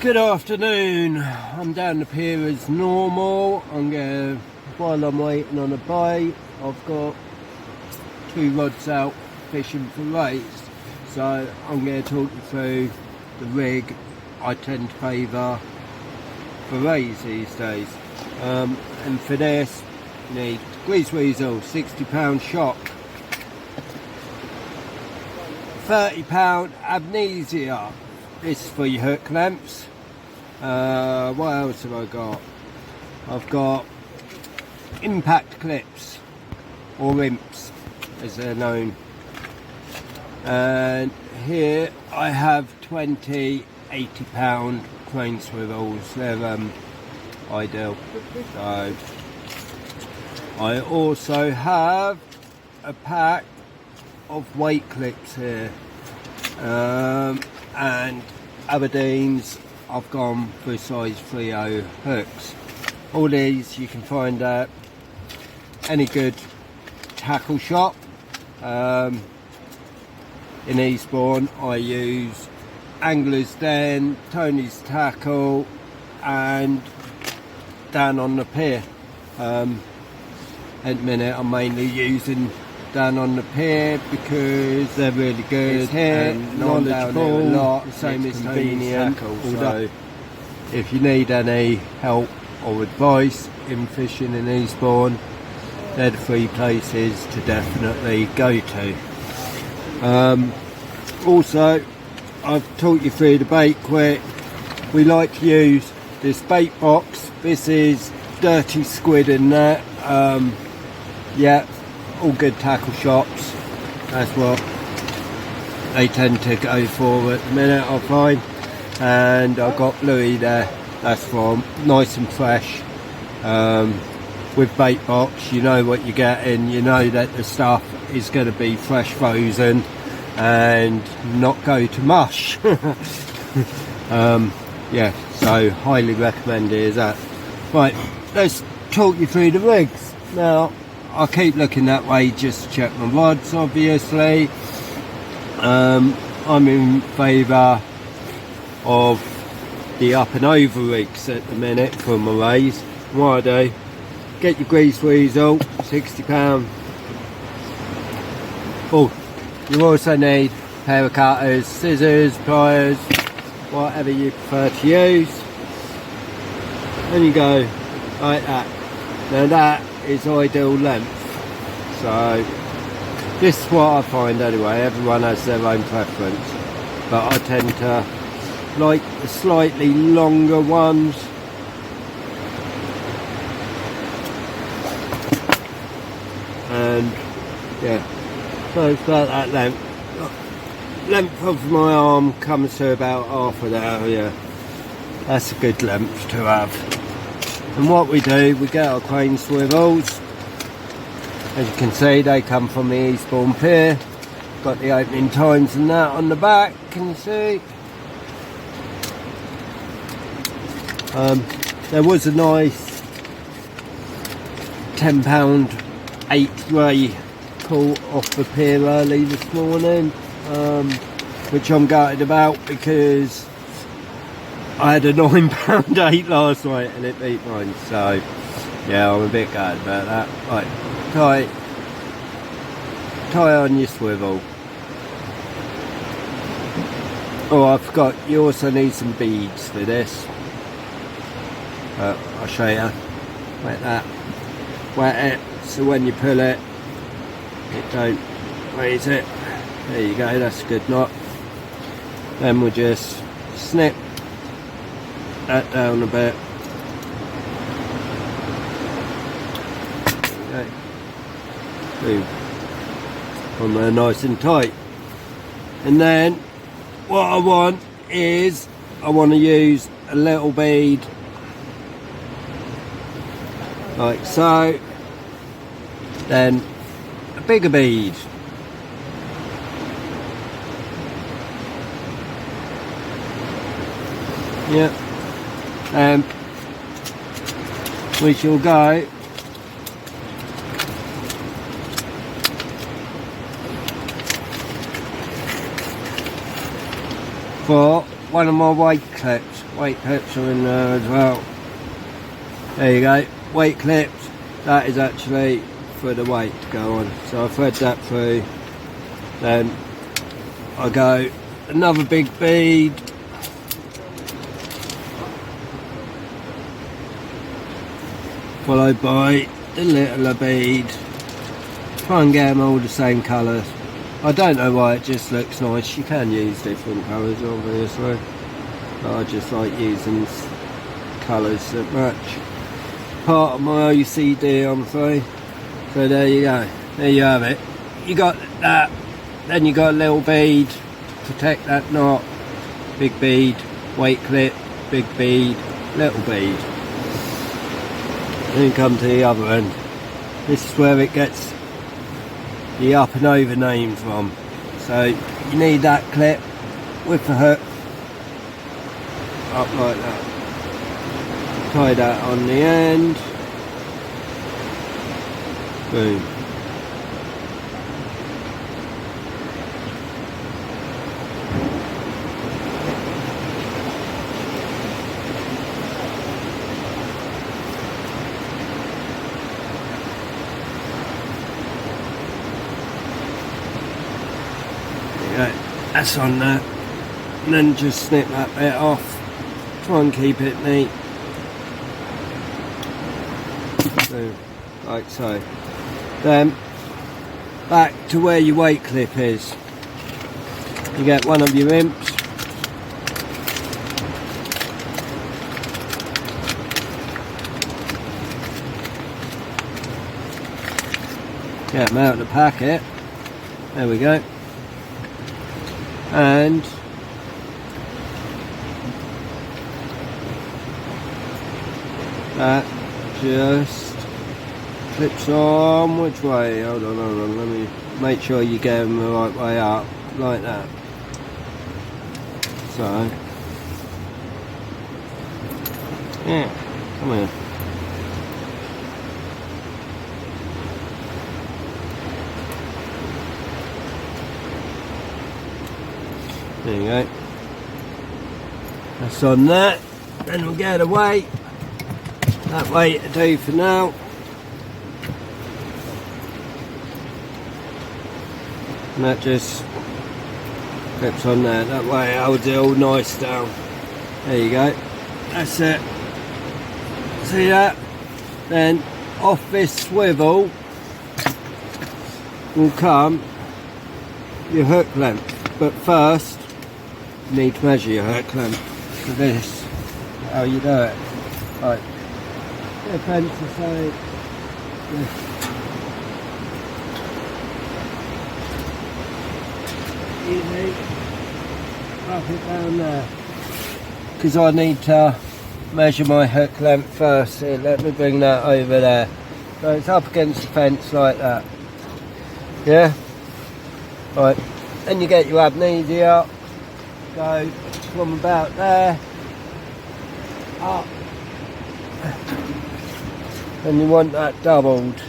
Good afternoon. I'm down the pier as normal. While I'm waiting on a bite, I've got 2 rods out fishing for rays. So I'm going to talk you through the rig I tend to favour for rays these days. And for this, you need Grease Weasel, £60 shock, £30 Amnesia. This is for your hook lengths. What else have I got? I've got impact clips, or imps as they're known. And here I have 20 £80 crane swivels. They're ideal. So I also have a pack of weight clips here. And Aberdeen's, I've gone for size 3.0 hooks. All these you can find at any good tackle shop. In Eastbourne I use Angler's Den, Tony's Tackle, and down on the pier. At the minute I'm mainly using down on the pier because they're really good and knowledgeable, a lot, same as convenient. So if you need any help or advice in fishing in Eastbourne, they're the 3 places to definitely go to. Also, I've taught you through the bait quick. We like to use this bait box. This is Dirty Squid in there. Yeah, all good tackle shops, that's what they tend to go for at the minute, I find. And I've got Bluey there, that's from nice and fresh. With bait box, you know what you're getting, you know that the stuff is going to be fresh frozen and not go to mush. Yeah, so highly recommended is that. Right, let's talk you through the rigs. Now, I keep looking that way just to check my rods, obviously. I'm in favour of the up and over rigs at the minute for my rays. What I do, get your Grease Weasel, £60. Oh, you also need a pair of cutters, scissors, pliers, whatever you prefer to use. And you go like that. Now that is ideal length. So this is what I find anyway. Everyone has their own preference, but I tend to like the slightly longer ones. And yeah, so it's about that length of my arm comes to about half of that area. That's a good length to have. And what we do, we get our crane swivels. As you can see, they come from the Eastbourne Pier. Got the opening times and that on the back, can you see? There was a nice £10 8 ray caught off the pier early this morning, which I'm gutted about because I had a £9 8 last night and it beat mine, so yeah, I'm a bit gutted about that. Right, tie on your swivel. Oh, I forgot, you also need some beads for this. I'll show you. Like that. Wet it, so when you pull it, it don't raise it. There you go, that's a good knot. Then we'll just snip that down a bit. Okay. Boom. On there nice and tight. And then what I want is I want to use a little bead like so, then a bigger bead. Yep. We shall go for one of my weight clips. Weight clips are in there as well. There you go, weight clips. That is actually for the weight to go on. So I thread that through. Then I go another big bead. Followed by the littler bead. Try and get them all the same colours. I don't know why, it just looks nice. You can use different colours obviously, but I just like using colours that match. Part of my OCD, I'm afraid. So there you go, there you have it. You got that, then you got a little bead to protect that knot, big bead, weight clip, big bead, little bead. Then you come to the other end. This is where it gets the up and over name from. So you need that clip with the hook up like that. Tie that on the end. Boom. That's on there, and then just snip that bit off. Try and keep it neat. So, like so. Then back to where your weight clip is. You get one of your imps. Get them out of the packet. There we go. And that just clips on. Which way? Hold on, let me make sure you get them the right way up, like that. So yeah, come here. There you go. That's on that. Then we'll get a weight. That weight to do for now. And that just clips on there. That way it holds it all nice down. There you go. That's it. See that? Then off this swivel will come your hook length. But first, you need to measure your hook length for this. How you do it. Right. Get a pencil aside. Easy. Drop it down there. Because I need to measure my hook length first. Here, let me bring that over there. So it's up against the fence like that. Yeah? Right. Then you get your amnesia, go from about there, up, and you want that doubled.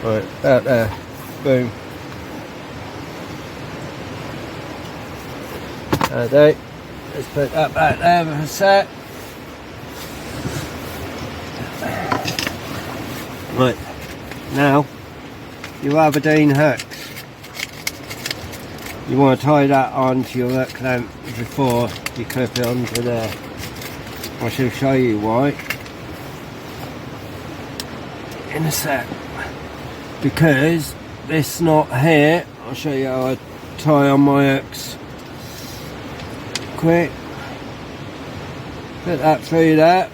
Right, about there, boom. Okay, let's put that back there for a sec. Right, now your Aberdeen hooks, you want to tie that onto your hook length before you clip it onto there. I shall show you why in a sec. Because this knot here, I'll show you how I tie on my hooks. Quick, put that through there,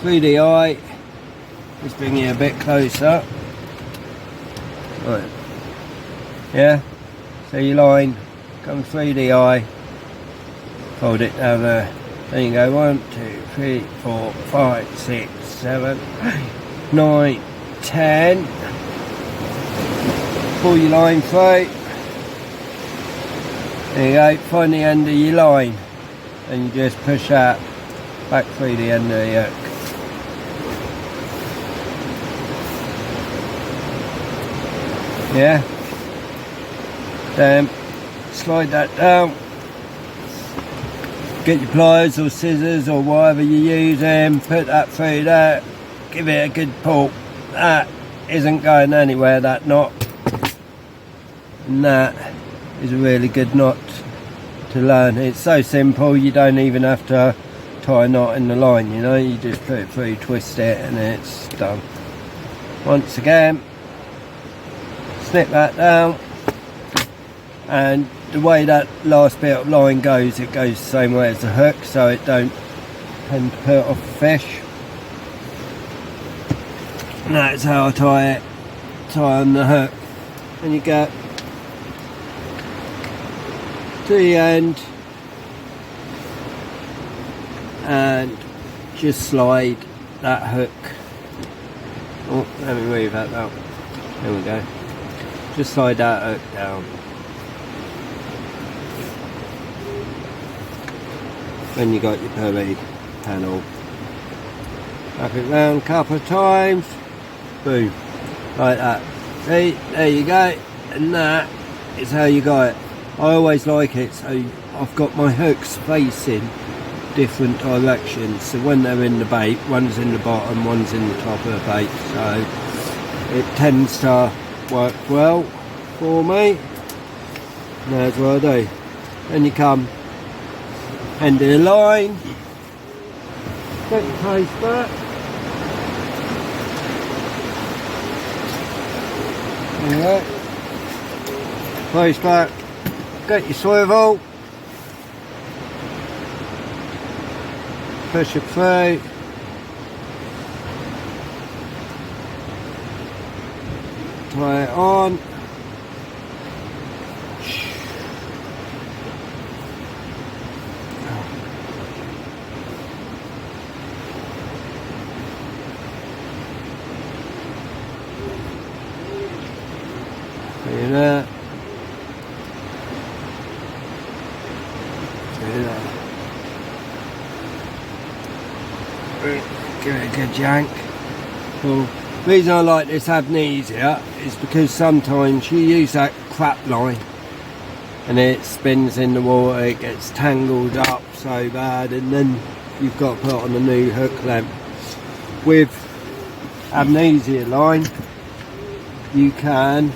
through the eye. Just bring you a bit closer. Right. Yeah. So your line comes through the eye. Hold it down there. There you go. 1, 2, 3, 4, 5, 6, 7, 8, 9, 10. Pull your line through. There you go. Find the end of your line, and you just push that back through the end of the hook. Yeah. Then slide that down. Get your pliers or scissors or whatever you're using, put that through there, give it a good pull. That isn't going anywhere, that knot. And that is a really good knot to learn. It's so simple, you don't even have to tie a knot in the line, you know, you just put it through, twist it, and it's done. Once again, snip that down, and the way that last bit of line goes, it goes the same way as the hook, so it don't tend to put off the fish. And that's how I tie on the hook. And you get to the end and just slide that hook. Oh, let me move that down. There we go. Just slide that hook down. When you got your pulley panel. Wrap it round a couple of times. Boom. Like that. See, there you go. And that is how you got it. I always like it, so I've got my hooks facing different directions, so when they're in the bait, one's in the bottom, one's in the top of the bait, so it tends to work well for me. And that's what I do. Then you come end of the line, get your post back, there you go, post back, get your swivel, push it through, tie it on, see that, give it a good yank. Cool. The reason I like this Amnesia is because sometimes you use that crap line and it spins in the water, it gets tangled up so bad, and then you've got to put on a new hook length. With Amnesia line, you can,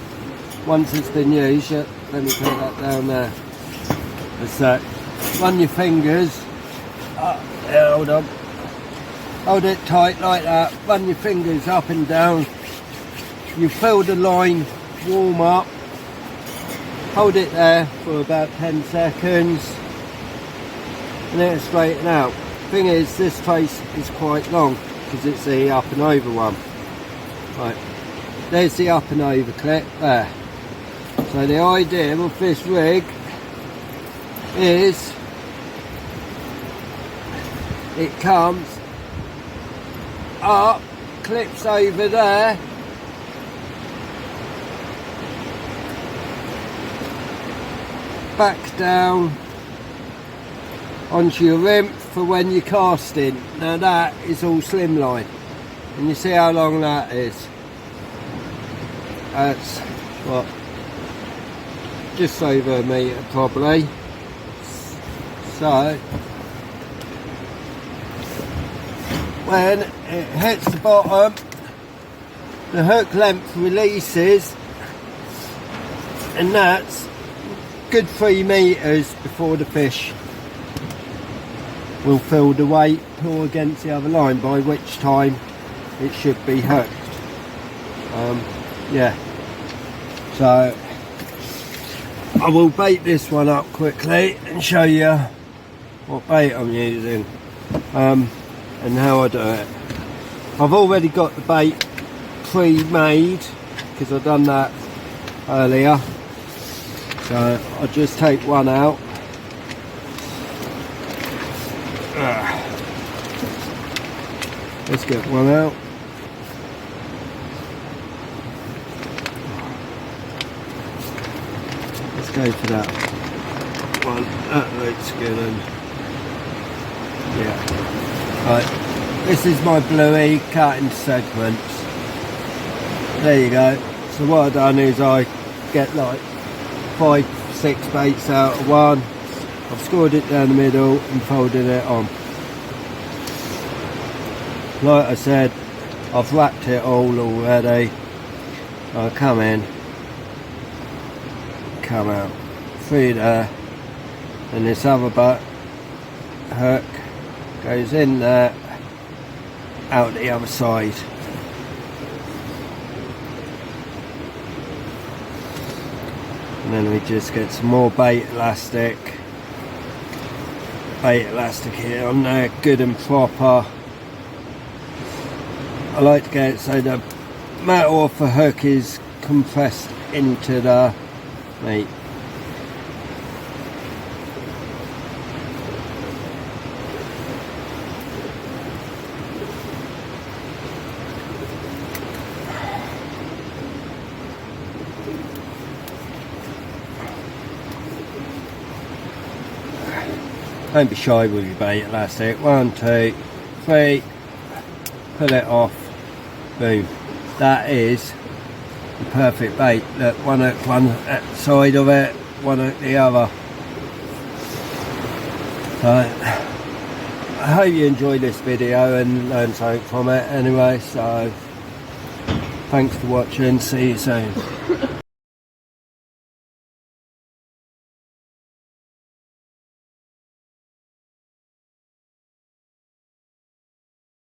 once it's been used, let me put that down there, that's that, run your fingers up, hold on. Hold it tight like that, run your fingers up and down, you feel the line warm up, hold it there for about 10 seconds and then straighten out. Thing is, this trace is quite long because it's the up and over one. Right, there's the up and over clip there. So the idea of this rig is it comes up, clips over there, back down onto your rim for when you're casting. Now that is all slimline, and you see how long that is. That's what, just over a metre probably. So when it hits the bottom, the hook length releases, and that's good 3 metres before the fish will feel the weight pull against the other line, by which time it should be hooked. Yeah, so I will bait this one up quickly and show you what bait I'm using. And how I do it. I've already got the bait pre-made because I've done that earlier, so I'll just take one out. Let's get one out. Let's go for that one. That looks good. And yeah. Right, this is my bluey cut into segments. There you go. So what I've done is I get like 5-6 baits out of one. I've scored it down the middle and folded it on. Like I said, I've wrapped it all already. I come in, come out, through there, and this other hook goes in there, out the other side. And then we just get some more bait elastic here on there, good and proper. I like to get it so the metal off the hook is compressed into the meat. Don't be shy with your bait elastic. 1, 2, 3, pull it off, boom. That is the perfect bait. Look, one hook one side of it, one hook the other. So I hope you enjoyed this video and learned something from it anyway. So thanks for watching, see you soon.